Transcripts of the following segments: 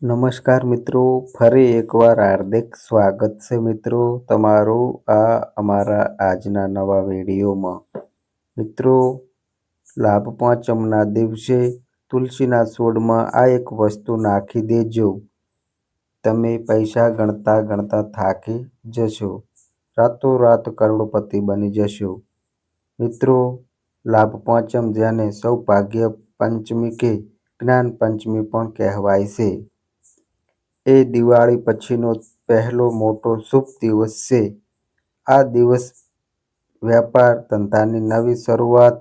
નમસ્કાર મિત્રો, ફરી એકવાર હાર્દિક સ્વાગત છે મિત્રો તમારું આ અમારા આજના નવા વિડીયોમાં. મિત્રો, લાભ પાંચમના દિવસે તુલસીના છોડમાં આ એક વસ્તુ નાખી દેજો. તમે પૈસા ગણતા ગણતા થાકી જશો. રાતોરાત કરોડપતિ બની જશો. મિત્રો, લાભ પાંચમ જેને સૌભાગ્ય પંચમી કે જ્ઞાન પંચમી પણ કહેવાય છે, એ દિવાળી પછીનો પહેલો મોટો શુભ દિવસ છે. આ દિવસ વેપાર ધંધાની નવી શરૂઆત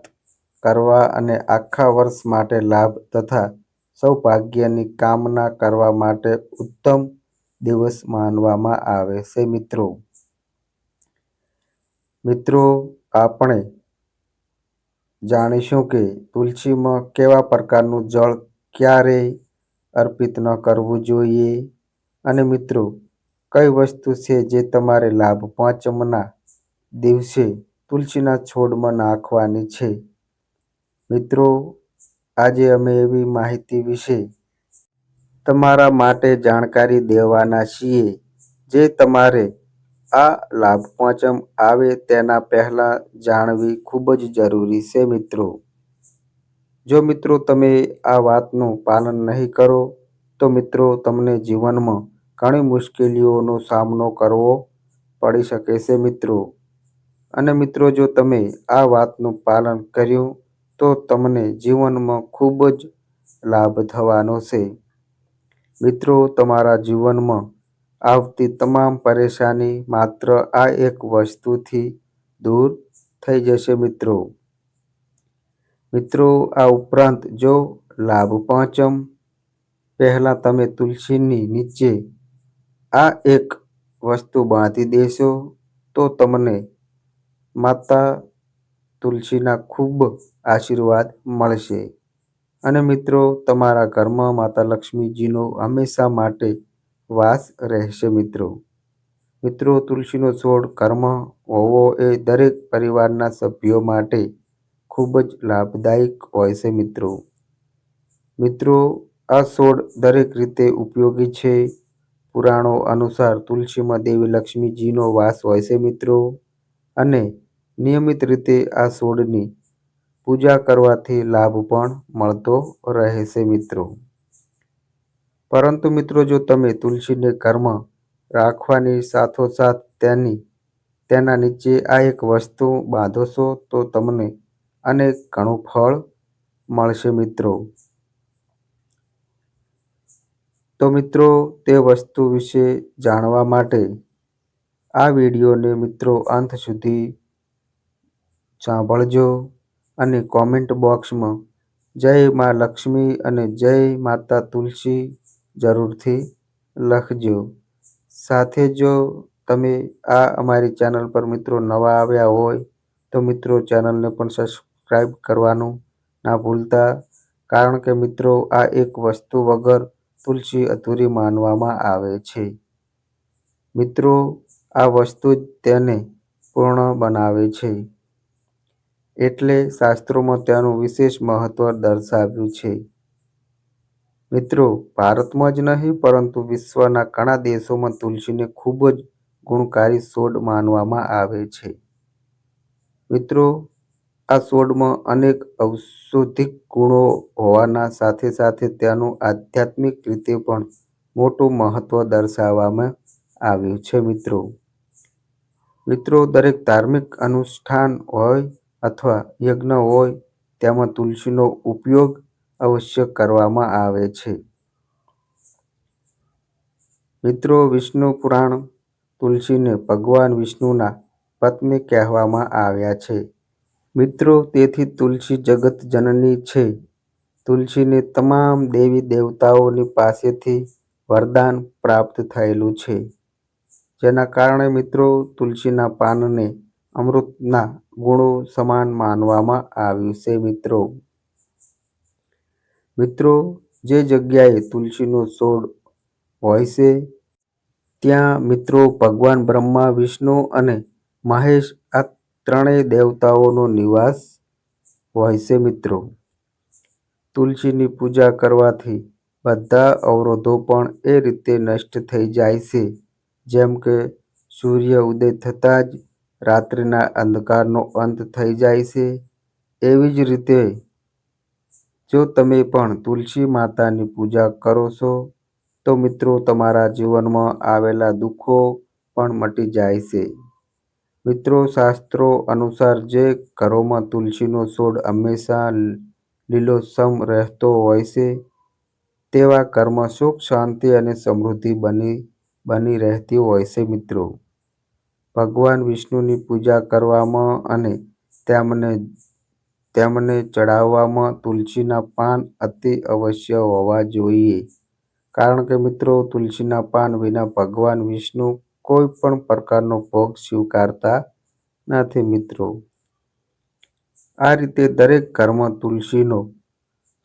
કરવા અને આખા વર્ષ માટે લાભ તથા સૌભાગ્યની કામના કરવા માટે ઉત્તમ દિવસ માનવામાં આવે છે. મિત્રો, આપણે જાણીશું કે તુલસીમાં કેવા પ્રકારનું જળ ક્યારે અર્પિત ન કરવું જોઈએ અને મિત્રો, કઈ વસ્તુ છે જે તમારે લાભ પાંચમના દિવસે તુલસીના છોડમાં નાખવાની છે. મિત્રો, આજે અમે એવી માહિતી વિશે તમારા માટે જાણકારી દેવાના છીએ જે તમારે આ લાભ પાંચમ આવે તેના પહેલા જાણવી ખૂબ જ જરૂરી છે. જો મિત્રો તમે આ વાતનું પાલન નહીં કરો તો મિત્રો તમને જીવનમાં ઘણી મુશ્કેલીઓનો સામનો કરવો પડી શકે છે અને મિત્રો જો તમે આ વાતનું પાલન કર્યું તો તમને જીવનમાં ખૂબ જ લાભ થવાનો છે. મિત્રો, તમારા જીવનમાં આવતી તમામ પરેશાની માત્ર આ એક વસ્તુથી દૂર થઈ જશે. મિત્રો, આ ઉપરાંત જો લાભ પાંચમ પહેલા તમે તુલસીની નીચે આ એક વસ્તુ બાંધી દેશો તો તમને માતા તુલસીના ખૂબ આશીર્વાદ મળશે અને મિત્રો, તમારા ઘરમાં માતા લક્ષ્મીજીનો હંમેશા માટે વાસ રહેશે. મિત્રો, તુલસીનો છોડ ઘરમાં હોવો એ દરેક પરિવારના સભ્યો માટે ખૂબ જ લાભદાયક હોય છે. મિત્રો, આ છોડ દરેક રીતે ઉપયોગી છે. પુરાણો અનુસાર તુલસીમાં દેવી લક્ષ્મીજીનો વાસ હોય છે અને નિયમિત રીતે આ છોડની પૂજા કરવાથી લાભ પણ મળતો રહે છે. પરંતુ મિત્રો, જો તમે તુલસીને ઘરમાં રાખવાની સાથોસાથ તેના નીચે આ એક વસ્તુ બાંધશો તો તમને અનેક ગણું ફળ મળશે. તો મિત્રો, તે વસ્તુ વિશે જાણવા માટે આ વિડીયોને મિત્રો અંત સુધી સાંભળજો અને કોમેન્ટ બોક્સમાં જય મા લક્ષ્મી અને જય માતા તુલસી જરૂરથી લખજો. સાથે જો તમે આ અમારી ચેનલ પર મિત્રો નવા આવ્યા હોય તો મિત્રો ચેનલને પણ સબસ્ક્રાઈબ કરવાનું ના ભૂલતા, કારણ કે મિત્રો આ એક વસ્તુ વગર તુલસી અધૂરી માનવામાં આવે છે. મિત્રો, આ વસ્તુ જ તેને પૂર્ણ બનાવે છે. એટલે શાસ્ત્રોમાં તેનું વિશેષ મહત્વ દર્શાવ્યું છે. મિત્રો, ભારતમાં જ નહીં પરંતુ વિશ્વના ઘણા દેશોમાં તુલસીને ખૂબ જ ગુણકારી છોડ માનવામાં આવે છે. મિત્રો, આ છોડમાં અનેક ઔષધિક ગુણો હોવાના સાથે સાથે તેનું આધ્યાત્મિક રીતે પણ મોટું મહત્વ દર્શાવવામાં આવ્યું છે. મિત્રો, દરેક ધાર્મિક અનુષ્ઠાન હોય અથવા યજ્ઞ હોય તેમાં તુલસીનો ઉપયોગ અવશ્ય કરવામાં આવે છે. મિત્રો, વિષ્ણુ પુરાણ તુલસીને ભગવાન વિષ્ણુના પત્ની કહેવામાં આવ્યા છે. મિત્રો, તેથી તુલસી જગત જનની છે. તુલસીને તમામ દેવી દેવતાઓની પાસેથી વરદાન પ્રાપ્ત થયેલું છે, જેના કારણે મિત્રો તુલસીના પાનને અમૃતના ગુણો સમાન માનવામાં આવ્યું છે. મિત્રો, જે જગ્યાએ તુલસીનો છોડ હોય છે ત્યાં મિત્રો ભગવાન બ્રહ્મા, વિષ્ણુ અને મહેશ આ ત્રણેય દેવતાઓનો નિવાસ હોય છે. તુલસીની પૂજા કરવાથી બધા અવરોધો પણ એ રીતે નષ્ટ થઈ જાય છે જેમ કે સૂર્ય ઉદય થતાં જ રાત્રિના અંધકારનો અંત થઈ જાય છે. એવી જ રીતે જો તમે પણ તુલસી માતાની પૂજા કરો છો તો મિત્રો તમારા જીવનમાં આવેલા દુઃખો પણ મટી જાય છે. મિત્રો શાસ્ત્રો અનુસાર જે ઘરોમાં તુલસીનો છોડ હંમેશા લીલોછમ રહેતો હોય છે તેવા ઘરમાં સુખ શાંતિ અને સમૃદ્ધિ બની રહેતી હોય છે. મિત્રો ભગવાન વિષ્ણુની પૂજા કરવામાં અને તેમને ચડાવવામાં તુલસીના પાન અતિ અવશ્ય હોવા જોઈએ. કારણ કે મિત્રો તુલસીના પાન વિના ભગવાન વિષ્ણુ કોઈ પણ પ્રકારનો ભોગ સ્વીકારતા નથી. મિત્રો આ રીતે દરેક ઘરમાં તુલસીનો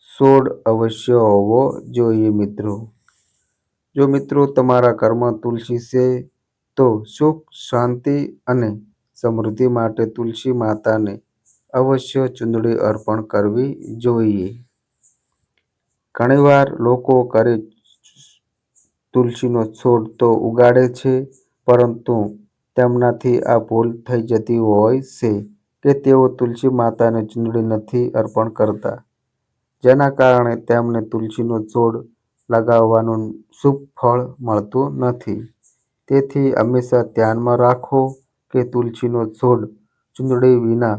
છોડ અવશ્ય હોવો જોઈએ. મિત્રો જો મિત્રો તમારા ઘરમાં તુલસી છે તો સુખ શાંતિ અને સમૃદ્ધિ માટે તુલસી માતાને અવશ્ય ચૂંદડી અર્પણ કરવી જોઈએ. ઘણીવાર લોકો ઘરે તુલસીનો છોડ તો ઉગાડે છે પરંતુ તેમનાથી આ ભૂલ થઈ જતી હોય છે કે તેઓ તુલસી માતાને ચૂંદડી નથી અર્પણ કરતા, જેના કારણે તેમને તુલસીનો છોડ લગાવવાનું શુભ ફળ મળતું નથી. તેથી હંમેશા ધ્યાનમાં રાખો કે તુલસીનો છોડ ચૂંદડી વિના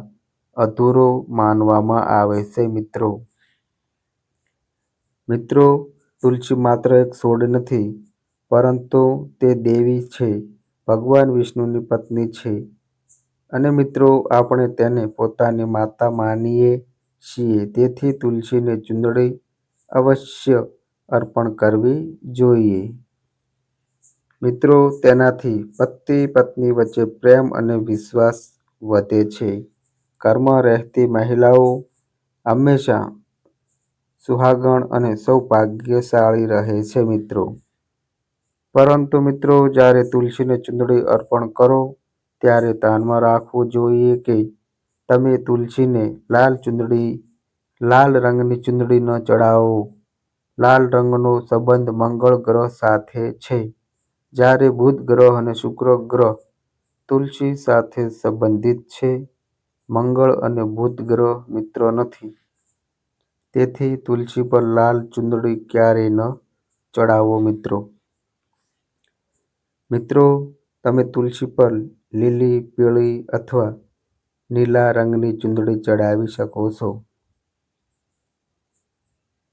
અધૂરો માનવામાં આવે છે. મિત્રો તુલસી માત્ર એક છોડ નથી પરંતુ તે દેવી છે, ભગવાન વિષ્ણુની પત્ની છે અને મિત્રો આપણે તેને પોતાની માતા માનીએ છીએ. તેથી તુલસીને ચૂંદડી અવશ્ય અર્પણ કરવી જોઈએ. મિત્રો તેનાથી પતિ પત્ની વચ્ચે પ્રેમ અને વિશ્વાસ વધે છે. ઘરમાં રહેતી મહિલાઓ હંમેશા સુહાગણ અને સૌભાગ્યશાળી રહે છે. પરંતુ મિત્રો જ્યારે તુલસીને ચૂંદડી અર્પણ કરો ત્યારે ધ્યાનમાં રાખવું જોઈએ કે તમે તુલસીને લાલ રંગની ચૂંદડી ન ચડાવો. લાલ રંગનો સંબંધ મંગળ ગ્રહ સાથે છે, જ્યારે બુધ ગ્રહ અને શુક્ર ગ્રહ તુલસી સાથે સંબંધિત છે. મંગળ અને બુધ ગ્રહ મિત્રો નથી. તેથી તુલસી પર લાલ ચૂંદડી ક્યારેય ન ચડાવો. મિત્રો તમે તુલસી પર લીલી, પીળી અથવા નીલા રંગની ચૂંદડી ચડાવી શકો છો.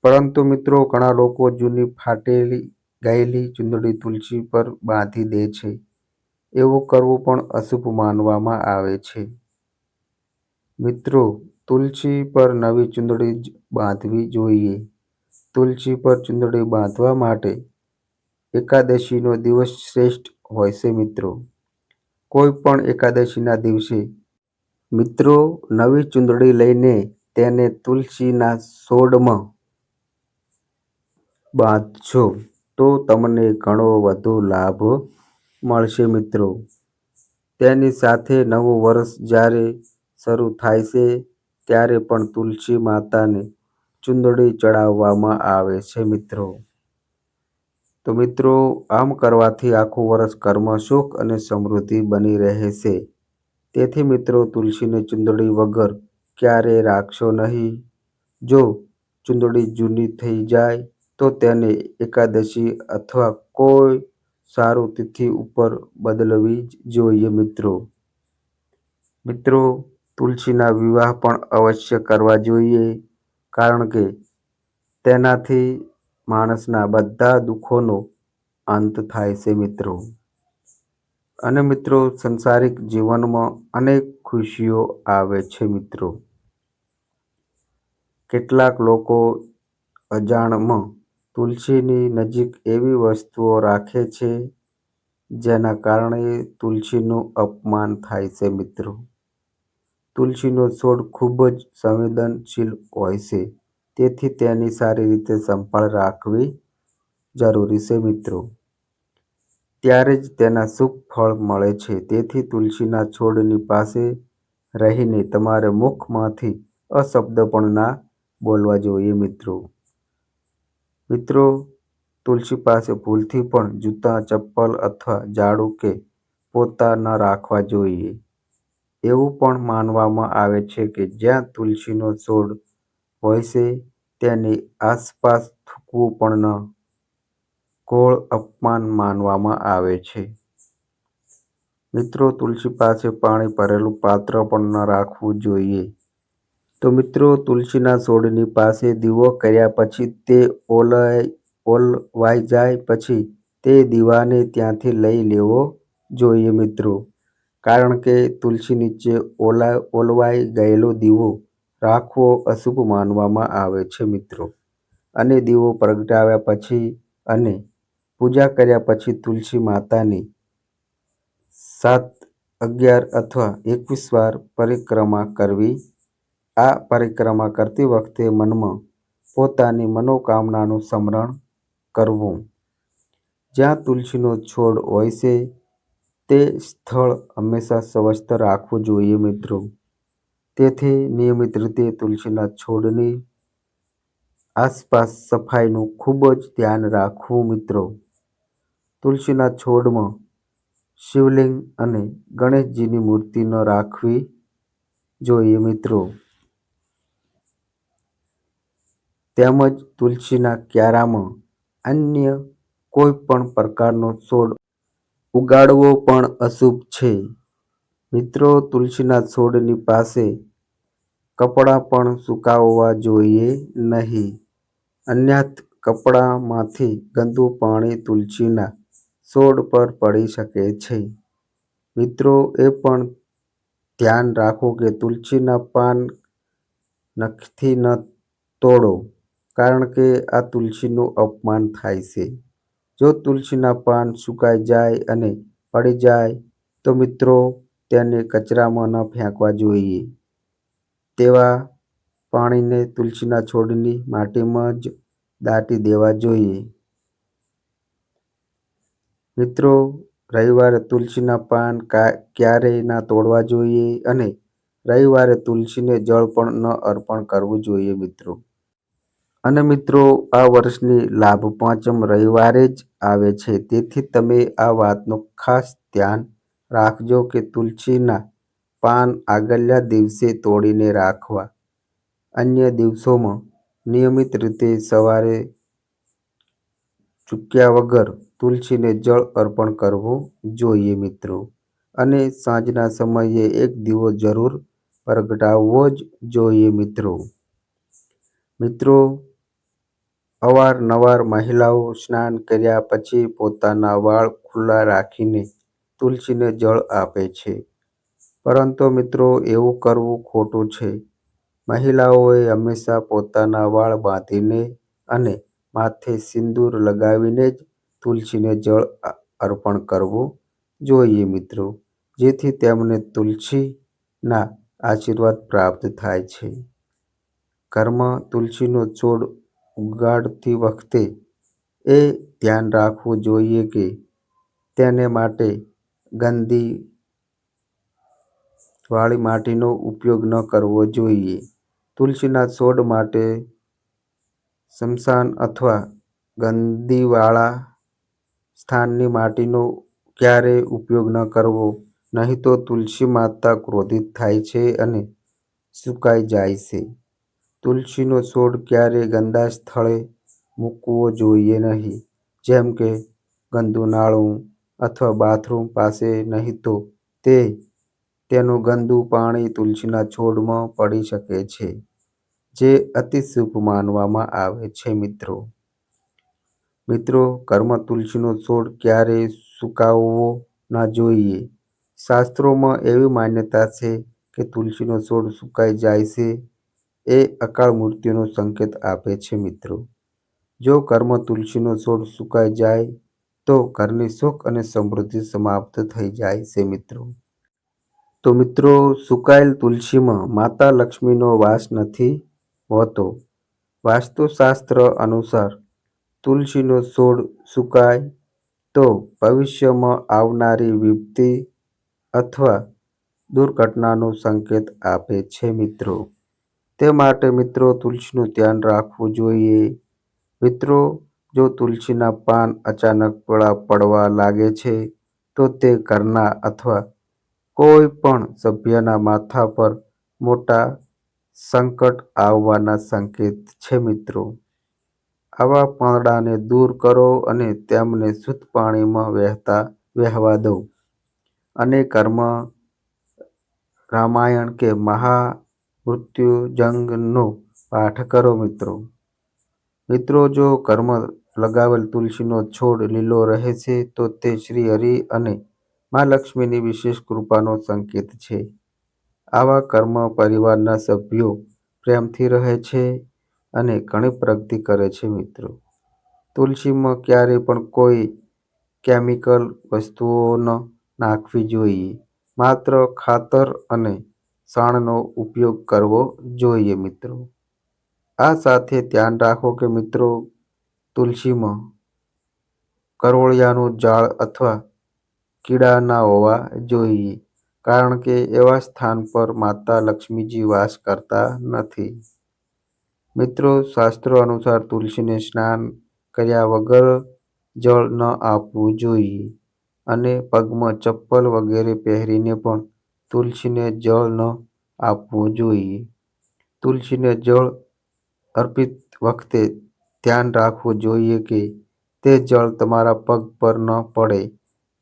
પરંતુ મિત્રો ઘણા લોકો જૂની ફાટેલી ગયેલી ચૂંદડી તુલસી પર બાંધી દે છે. એવું કરવું પણ અશુભ માનવામાં આવે છે. મિત્રો તુલસી પર નવી ચૂંદડી જ બાંધવી જોઈએ. તુલસી પર ચૂંદડી બાંધવા માટે એકાદશીનો દિવસ શ્રેષ્ઠ હોય છે. કોઈ પણ એકાદશીના દિવસે મિત્રો નવી ચૂંદડી લઈને તેને તુલસીના છોડમાં બાંધશો તો તમને ઘણો વધુ લાભ મળશે. તેની સાથે નવું વર્ષ જ્યારે શરૂ થાય છે ત્યારે પણ તુલસી માતાને ચૂંદડી ચડાવવામાં આવે છે. તો મિત્રો આમ કરવાથી આખું વર્ષ ઘરમાં સુખ અને સમૃદ્ધિ બની રહેશે. તેથી મિત્રો તુલસીને ચૂંદડી વગર ક્યારેય રાખશો નહીં. જો ચૂંદડી જૂની થઈ જાય તો તેને એકાદશી અથવા કોઈ સારું તિથિ ઉપર બદલવી જોઈએ. મિત્રો તુલસીના વિવાહ પણ અવશ્ય કરવા જોઈએ, કારણ કે તેનાથી માણસના બધા દુઃખોનો અંત થાય છે. અને મિત્રો સંસારિક જીવનમાં અનેક ખુશીઓ આવે છે. કેટલાક લોકો અજાણમાં તુલસીની નજીક એવી વસ્તુઓ રાખે છે જેના કારણે તુલસીનું અપમાન થાય છે. તુલસીનો છોડ ખૂબ જ સંવેદનશીલ હોય છે, તેથી તેની સારી રીતે સંભાળ રાખવી જરૂરી છે. ત્યારે જ તેના શુભ ફળ મળે છે. તેથી તુલસીના છોડની પાસે રહીને તમારે મુખમાંથી અશબ્દ પણ ના બોલવા જોઈએ. મિત્રો, તુલસી પાસે ભૂલથી પણ જૂતા, ચપ્પલ અથવા ઝાડુ કે પોતા ન રાખવા જોઈએ. એવું પણ માનવામાં આવે છે કે જ્યાં તુલસીનો છોડ હોય છે તેની આસપાસ થૂકવું પણ ઘોર અપમાન માનવામાં આવે છે. મિત્રો, તુલસી પાસે પાણી ભરેલું પાત્ર પણ ન રાખવું જોઈએ. તો મિત્રો, તુલસીના છોડની પાસે દીવો કર્યા પછી તે ઓલવાઈ જાય પછી તે દીવાને ત્યાંથી લઈ લેવો જોઈએ મિત્રો. કારણ કે તુલસી નીચે ઓલવાઈ ગયેલો દીવો રાખવો અશુભ માનવામાં આવે છે મિત્રો. અને દીવો પ્રગટાવ્યા પછી અને પૂજા કર્યા પછી તુલસી માતાની 7, 11 અથવા 21 વાર પરિક્રમા કરવી. આ પરિક્રમા કરતી વખતે મનમાં પોતાની મનોકામનાનું સ્મરણ કરવું. જ્યાં તુલસીનો છોડ હોય છે તે સ્થળ હંમેશા સ્વચ્છ રાખવું જોઈએ મિત્રો. તેથી નિયમિત રીતે તુલસીના છોડની આસપાસ સફાઈનું ખૂબ જ ધ્યાન રાખવું મિત્રો. તુલસીના છોડમાં શિવલિંગ અને ગણેશજીની મૂર્તિ ન રાખવી જોઈએ મિત્રો. તેમજ તુલસીના ક્યારામાં અન્ય કોઈ પણ પ્રકારનો છોડ ઉગાડવો પણ અશુભ છે. મિત્રો, તુલસીના છોડની પાસે કપડાં પણ સુકાવવા જોઈએ નહીં. અન્યથા કપડામાંથી ગંદુ પાણી તુલસીના છોડ પર પડી શકે છે. મિત્રો, એ પણ ધ્યાન રાખો કે તુલસીના પાન નખથી ન તોડો, કારણ કે આ તુલસીનું અપમાન થાય છે. જો તુલસીના પાન સુકાઈ જાય અને પડી જાય તો મિત્રો તેને કચરામાં ન ફેંકવા જોઈએ. તેવા પાણીને તુલસીના છોડની માટીમાં જ દાટી દેવા જોઈએ. મિત્રો, રવિવારે તુલસીના પાન ક્યારેય ના તોડવા જોઈએ અને રવિવારે તુલસીને જળ પણ ન અર્પણ કરવું જોઈએ મિત્રો. અને મિત્રો, આ વર્ષની લાભ પાંચમ રવિવારે જ આવે છે. તેથી તમે આ વાતનું ખાસ ધ્યાન રાખજો કે તુલસીના પાન આગલા દિવસે તોડીને રાખવા. અન્ય દિવસોમાં નિયમિત રીતે સવારે ચૂક્યા વગર તુલસીને જળ અર્પણ કરવું જોઈએ મિત્રો. અને સાંજના સમયે એક દીવો જરૂર પ્રગટાવવો જ જોઈએ મિત્રો. મિત્રો, અવારનવાર મહિલાઓ સ્નાન કર્યા પછી પોતાના વાળ ખુલ્લા રાખીને તુલસીને જળ આપે છે. પરંતુ મિત્રો, એવું કરવું ખોટું છે. મહિલાઓએ હંમેશા પોતાના વાળ બાંધીને અને માથે સિંદૂર લગાવીને જ તુલસીને જળ અર્પણ કરવું જોઈએ મિત્રો. જેથી તેમને તુલસીના આશીર્વાદ પ્રાપ્ત થાય છે. ઘરમાં તુલસીનો છોડ ઉગાડતી વખતે એ ધ્યાન રાખવું જોઈએ કે તેને માટે ગંદી વાળી માટીનો ઉપયોગ ન કરવો જોઈએ. તુલસીના છોડ માટે સ્મશાન અથવા ગંદકીવાળા સ્થાનની માટીનો ક્યારેય ઉપયોગ ન કરવો, નહીં તો તુલસી માતા ક્રોધિત થાય છે અને સુકાઈ જાય છે. તુલસીનો છોડ ક્યારેય ગંદા સ્થળે મૂકવો જોઈએ નહીં, જેમ કે ગંદુ નાળું અથવા બાથરૂમ પાસે, નહીં તો તેનું ગંદુ પાણી તુલસીના છોડમાં પડી શકે છે, જે અતિ શુભ માનવામાં આવે છે મિત્રો. મિત્રો, ઘરમાં તુલસીનો છોડ ક્યારેય સુકાવવો ન જોઈએ. શાસ્ત્રોમાં એવી માન્યતા છે કે તુલસીનો છોડ સુકાઈ જાય છે એ અકાળ મૃત્યુનો સંકેત આપે છે મિત્રો. જો ઘરમાં તુલસીનો છોડ સુકાઈ જાય તો ઘરની સુખ અને સમૃદ્ધિ સમાપ્ત થઈ જાય છે મિત્રો. તો મિત્રો, સુકાયેલ તુલસીમાં માતા લક્ષ્મીનો વાસ નથી હોતો. વાસ્તુશાસ્ત્ર અનુસાર તુલસીનો છોડ સુકાય તો ભવિષ્યમાં આવનારી વિપત્તિ અથવા દુર્ઘટનાનો સંકેત આપે છે મિત્રો. તે માટે મિત્રો તુલસીનું ધ્યાન રાખવું જોઈએ. મિત્રો, જો તુલસીના પાન અચાનક પીળા પડવા લાગે છે, તો તે ઘરના અથવા કોઈ પણ સભ્યના માથા પર મોટા સંકટ આવવાના સંકેત છે મિત્રો. આવા પાંદડાને દૂર કરો અને તેમને શુદ્ધ પાણીમાં વહેવા દો અને ઘરમાં રામાયણ કે મહામૃત્યુંજયનો પાઠ કરો મિત્રો. મિત્રો, જો ઘરમાં લગાવેલ તુલસીનો છોડ લીલો રહે છે, તો તે શ્રી હરિ અને મા લક્ષ્મીની વિશેષ કૃપાનો સંકેત છે. આવા ઘરમાં પરિવારના સભ્યો પ્રેમથી રહે છે અને ઘણી પ્રગતિ કરે છે મિત્રો. તુલસીમાં ક્યારેય પણ કોઈ કેમિકલ વસ્તુઓ ન નાખવી જોઈએ. માત્ર ખાતર અને છાણનો ઉપયોગ કરવો જોઈએ મિત્રો. આ સાથે ધ્યાન રાખો કે મિત્રો, તુલસીમાં કરોળિયાનું ઝાડ અથવા કીડા ના હોવા જોઈએ, કારણ કે એવા સ્થાન પર માતા લક્ષ્મીજી વાસ કરતા નથી. મિત્રો, શાસ્ત્રો અનુસાર તુલસીને સ્નાન કર્યા વગર જળ ન આપવું જોઈએ અને પગમાં ચપ્પલ વગેરે પહેરીને પણ તુલસીને જળ ન આપવું જોઈએ. તુલસીને જળ અર્પિત વખતે ધ્યાન રાખવું જોઈએ કે તે જળ તમારા પગ પર ન પડે,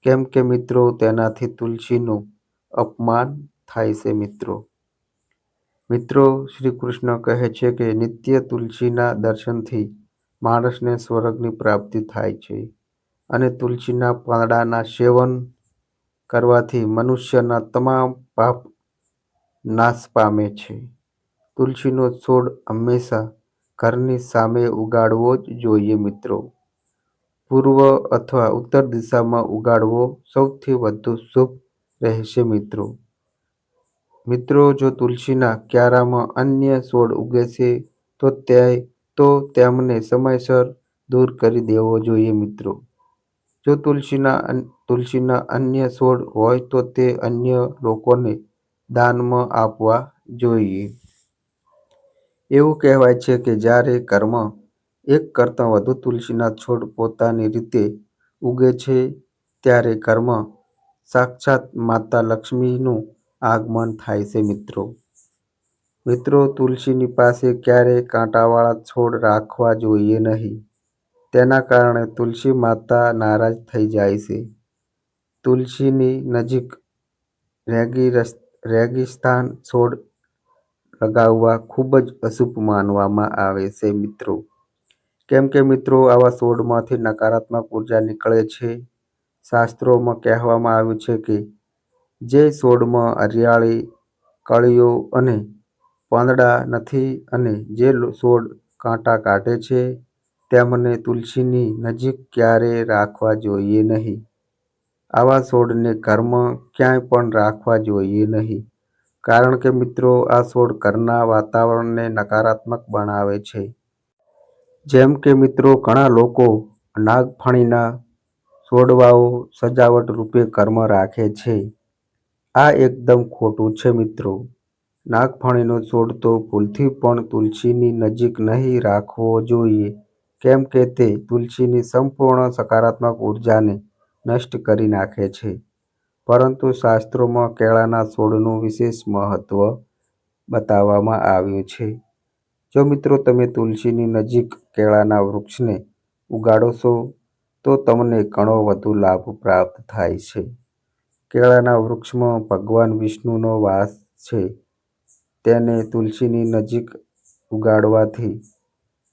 કેમ કે મિત્રો, તેનાથી તુલસીનું અપમાન થાય છે મિત્રો. મિત્રો, શ્રી કૃષ્ણ કહે છે કે નિત્ય તુલસીના દર્શનથી માણસને સ્વર્ગની પ્રાપ્તિ થાય છે અને તુલસીના પાંદડાના સેવન કરવાથી મનુષ્યના તમામ પાપ નાશ પામે છે. તુલસીનો છોડ હંમેશા ઘરની સામે ઉગાડવો જ જોઈએ મિત્રો. પૂર્વ અથવા ઉત્તર દિશામાં ઉગાડવો સૌથી વધુ શુભ રહેશે મિત્રો. મિત્રો, જો તુલસીના ક્યારામાં અન્ય છોડ ઉગે છે, તો તેમને સમયસર દૂર કરી દેવો જોઈએ મિત્રો. જો તુલસીના અન્ય છોડ હોય તો તે અન્ય લોકોને દાનમાં આપવા જોઈએ. એવું કહેવાય છે કે જ્યારે ઘરમાં એક કરતાં વધુ તુલસીના છોડ પોતાની રીતે ઉગે છે, ત્યારે ઘરમાં સાક્ષાત માતા લક્ષ્મીનું આગમન થાય છે મિત્રો. મિત્રો, તુલસીની પાસે ક્યારેય કાંટાવાળા છોડ રાખવા જોઈએ નહીં. તેના કારણે તુલસી માતા નારાજ થઈ જાય છે. તુલસીની નજીક રેગિસ્તાન છોડ લગાવવા ખૂબ જ અશુભ માનવામાં આવે છે મિત્રો. કેમ કે મિત્રો, આવા છોડમાંથી નકારાત્મક ઉર્જા નીકળે છે. શાસ્ત્રોમાં કહેવામાં આવ્યું છે કે જે છોડમાં હરિયાળી, કળીઓ અને પાંદડા નથી અને જે છોડ કાંટા કાઢે છે, તેમને તુલસીની નજીક ક્યારેય રાખવા જોઈએ નહીં. આવા છોડને ઘરમાં ક્યાંય પણ રાખવા જોઈએ નહીં, કારણ કે મિત્રો, આ છોડ ઘરના વાતાવરણને નકારાત્મક બનાવે છે. જેમ કે મિત્રો, ઘણા લોકો નાગફણીના છોડવાઓ સજાવટ રૂપે ઘરમાં રાખે છે. આ એકદમ ખોટું છે મિત્રો. નાગફણીનો છોડ તો ભૂલથી પણ તુલસીની નજીક નહીં રાખવો જોઈએ, કેમ કે તે તુલસીની સંપૂર્ણ સકારાત્મક ઉર્જાને નષ્ટ કરી નાખે છે. પરંતુ શાસ્ત્રોમાં કેળાના છોડનું વિશેષ મહત્વ બતાવવામાં આવ્યું છે. જો મિત્રો તમે તુલસીની નજીક કેળાના વૃક્ષને ઉગાડો છો, તો તમને ઘણો વધુ લાભ પ્રાપ્ત થાય છે. કેળાના વૃક્ષમાં ભગવાન વિષ્ણુનો વાસ છે. તેને તુલસીની નજીક ઉગાડવાથી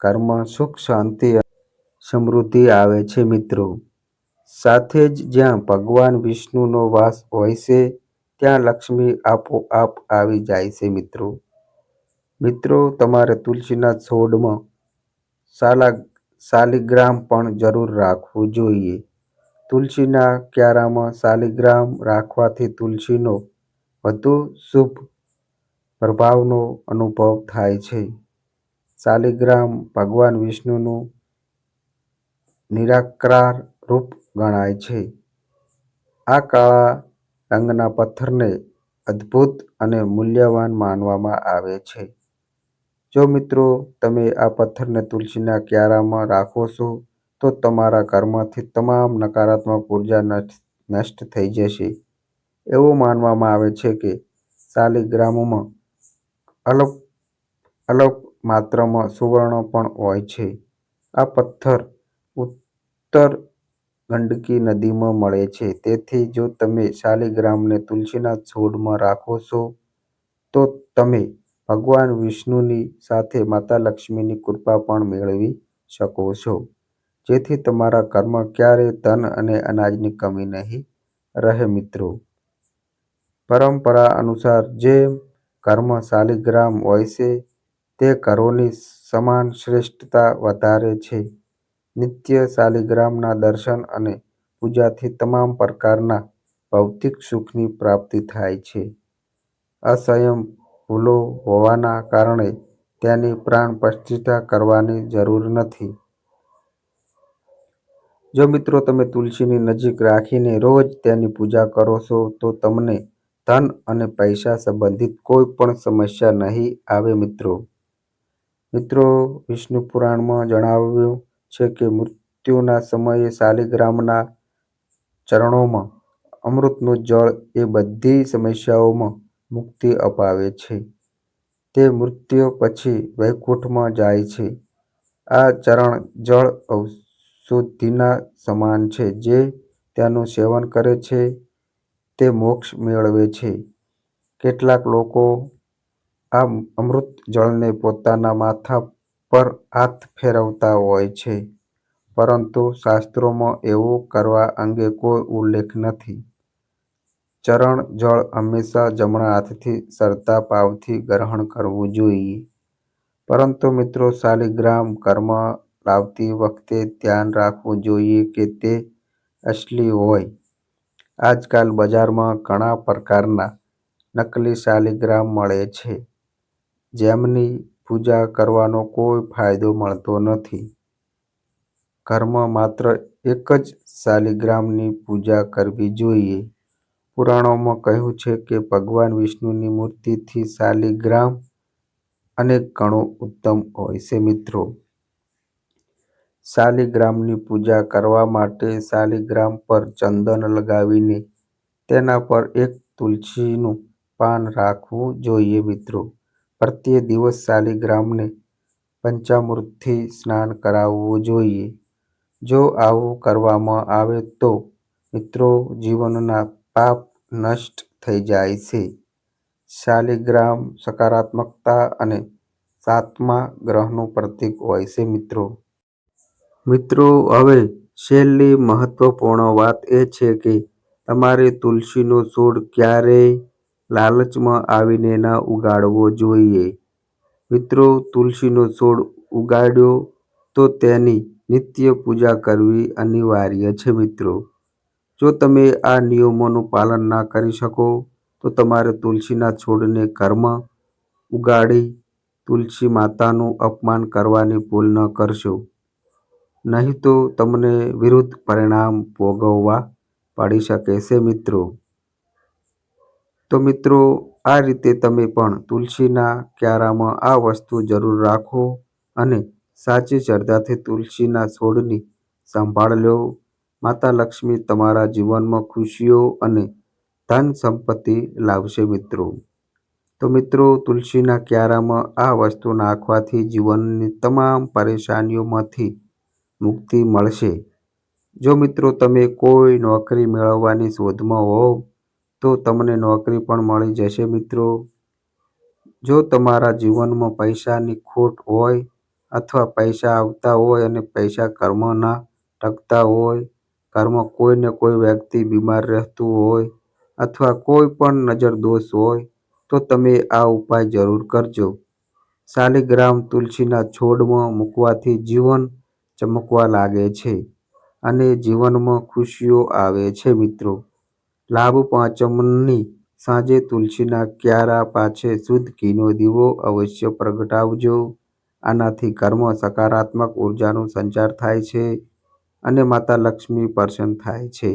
ઘરમાં સુખ, શાંતિ અને સમૃદ્ધિ આવે છે મિત્રો. સાથે જ જ્યાં ભગવાન વિષ્ણુનો વાસ હોય છે, ત્યાં લક્ષ્મી આપોઆપ આવી જાય છે મિત્રો. મિત્રો, તમારે તુલસીના છોડમાં શાલિગ્રામ પણ જરૂર રાખવું જોઈએ. તુલસીના ક્યારામાં શાલિગ્રામ રાખવાથી તુલસીનો વધુ શુભ પ્રભાવનો અનુભવ થાય છે. શાલિગ્રામ ભગવાન વિષ્ણુનું નિરાકાર રૂપ ગણાય છે. આ કાળા રંગના પથ્થરને અદ્ભુત અને મૂલ્યવાન માનવામાં આવે છે. જો મિત્રો તમે આ પથ્થરને તુલસીના ક્યારામાં રાખો છો તો તમારા ઘરમાંથી તમામ નકારાત્મક ઉર્જા નષ્ટ થઈ જશે. એવું માનવામાં આવે છે કે શાલિગ્રામમાં અલ્પ અલ્પ માત્રામાં સુવર્ણ પણ હોય છે. આ પથ્થર ઉત્તર ગંડકી નદીમાં મળે છે. તેથી જો તમે શાલિગ્રામને તુલસીના છોડમાં રાખો છો તો તમે ભગવાન વિષ્ણુની સાથે માતા લક્ષ્મીની કૃપા પણ મેળવી શકો છો, જેથી તમારા ઘરમાં ક્યારેય ધન અને અનાજની કમી નહીં રહે. મિત્રો, પરંપરા અનુસાર જે ઘરમાં શાલિગ્રામ હોય છે તે ઘરોની સમાન શ્રેષ્ઠતા વધારે છે. નિત્ય શાલિગ્રામના દર્શન અને પૂજાથી તમામ પ્રકારના ભૌતિક સુખની પ્રાપ્તિ થાય છે. અસંયમ ભૂલો હોવાના કારણે તેની પ્રાણ પ્રતિષ્ઠા કરવાની જરૂર નથી. જો મિત્રો તમે તુલસીની નજીક રાખીને રોજ તેની પૂજા કરો છો તો તમને ધન અને પૈસા સંબંધિત કોઈ પણ સમસ્યા નહીં આવે. મિત્રો, વિષ્ણુ પુરાણમાં જણાવ્યું છે કે મૃત્યુના સમયે શાલિગ્રામના ચરણોમાં અમૃતનું જળ એ બધી સમસ્યાઓમાં મુક્તિ અપાવે છે. તે મૃત્યુ પછી વૈકુંઠમાં જાય છે. આ ચરણ જળ ઔષધિના સમાન છે. જે તેનું સેવન કરે છે તે મોક્ષ મેળવે છે. કેટલાક લોકો આ અમૃત જળને પોતાના માથા પર હાથ ફેરવતા હોય છે, પરંતુ શાસ્ત્રોમાં એવું કરવા અંગે કોઈ ઉલ્લેખ નથી. ચરણ જળ હંમેશા જમણા હાથથી શ્રદ્ધાભાવથી ગ્રહણ કરવું જોઈએ. પરંતુ મિત્રો, શાલિગ્રામ ઘરમાં લાવતી વખતે ધ્યાન રાખવું જોઈએ કે તે અસલી હોય. આજકાલ બજારમાં ઘણા પ્રકારના નકલી શાલિગ્રામ મળે છે, જેમની પૂજા કરવાનો કોઈ ફાયદો મળતો નથી. ઘરમાં માત્ર એક જ શાલિગ્રામની પૂજા કરવી જોઈએ. પુરાણોમાં કહ્યું છે કે ભગવાન વિષ્ણુની મૂર્તિથી શાલિગ્રામ અનેક ગણો ઉત્તમ હોય છે. મિત્રો, શાલિગ્રામની પૂજા કરવા માટે શાલિગ્રામ પર ચંદન લગાવીને તેના પર એક તુલસીનું પાન રાખવું જોઈએ. મિત્રો, પ્રત્યેક દિવસ શાલિગ્રામને પંચામૃતથી સ્નાન કરાવવું જોઈએ. જો આવું કરવામાં આવે તો મિત્રો જીવનના પાપ નષ્ટ થઈ જાય છે. શાલિગ્રામ સકારાત્મકતા અને સાતમા ગ્રહનું પ્રતીક હોય છે. મિત્રો, હવે છેલ્લી મહત્વપૂર્ણ વાત એ છે કે તમારે તુલસીનો છોડ ક્યારેય લાલચમાં આવીને ન ઉગાડવો જોઈએ. મિત્રો, તુલસીનો છોડ ઉગાડ્યો તો તેની નિત્ય પૂજા કરવી અનિવાર્ય છે. મિત્રો, જો તમે આ નિયમોનું પાલન ના કરી શકો તો તમારે તુલસીના છોડને ઘરમાં ઉગાડી તુલસી માતાનું અપમાન કરવાની ભૂલ ન કરશો, નહીં તો તમને વિરુદ્ધ પરિણામ ભોગવવા પડી શકે છે. તો મિત્રો, આ રીતે તમે પણ તુલસીના ક્યારામાં આ વસ્તુ જરૂર રાખો અને સાચી શ્રદ્ધાથી તુલસીના છોડની સંભાળ લો. માતા લક્ષ્મી તમારા જીવનમાં ખુશીઓ અને ધન સંપત્તિ લાવશે. તો મિત્રો, તુલસીના ક્યારામાં આ વસ્તુ નાખવાથી જીવનની તમામ પરેશાનીઓમાંથી મુક્તિ મળશે. જો મિત્રો તમે કોઈ નોકરી મેળવવાની શોધમાં હોવ તો તમને નોકરી પણ મળી જશે. મિત્રો, જો તમારા જીવનમાં પૈસાની ખોટ હોય અથવા પૈસા આવતા હોય અને પૈસા ઘરમાં ના ટકતા હોય, ઘરમાં કોઈ ને કોઈ વ્યક્તિ બીમાર રહેતું હોય અથવા કોઈ પણ નજર દોષ હોય તો તમે આ ઉપાય જરૂર કરજો. શાલિગ્રામ તુલસીના છોડમાં મૂકવાથી જીવન ચમકવા લાગે છે અને જીવનમાં ખુશીઓ આવે છે. મિત્રો, લાભ પાંચમની સાંજે તુલસીના ક્યારા પાસે શુદ્ધ ઘીનો દીવો અવશ્ય પ્રગટાવજો. આનાથી ઘરમાં સકારાત્મક ઉર્જાનો સંચાર થાય છે અને માતા લક્ષ્મી પ્રસન્ન થાય છે,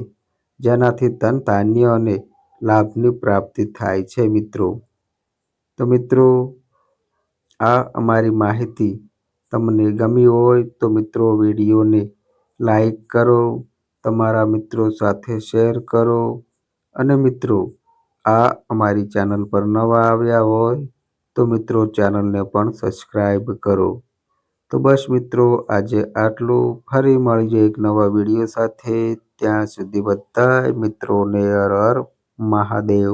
જેનાથી ધન ધાન્ય અને લાભની પ્રાપ્તિ થાય છે. તો મિત્રો, આ અમારી માહિતી તમને ગમી હોય તો મિત્રો વિડીયોને લાઈક કરો, તમારા મિત્રો સાથે શેર કરો અને મિત્રો આ અમારી ચેનલ પર નવા આવ્યા હોય તો મિત્રો ચેનલને પણ સબસ્ક્રાઈબ કરો. તો બસ મિત્રો આજે આટલું. ફરી મળીએ એક નવા વિડીયો સાથે. ત્યાં સુધી બધાય મિત્રોને હર હર મહાદેવ.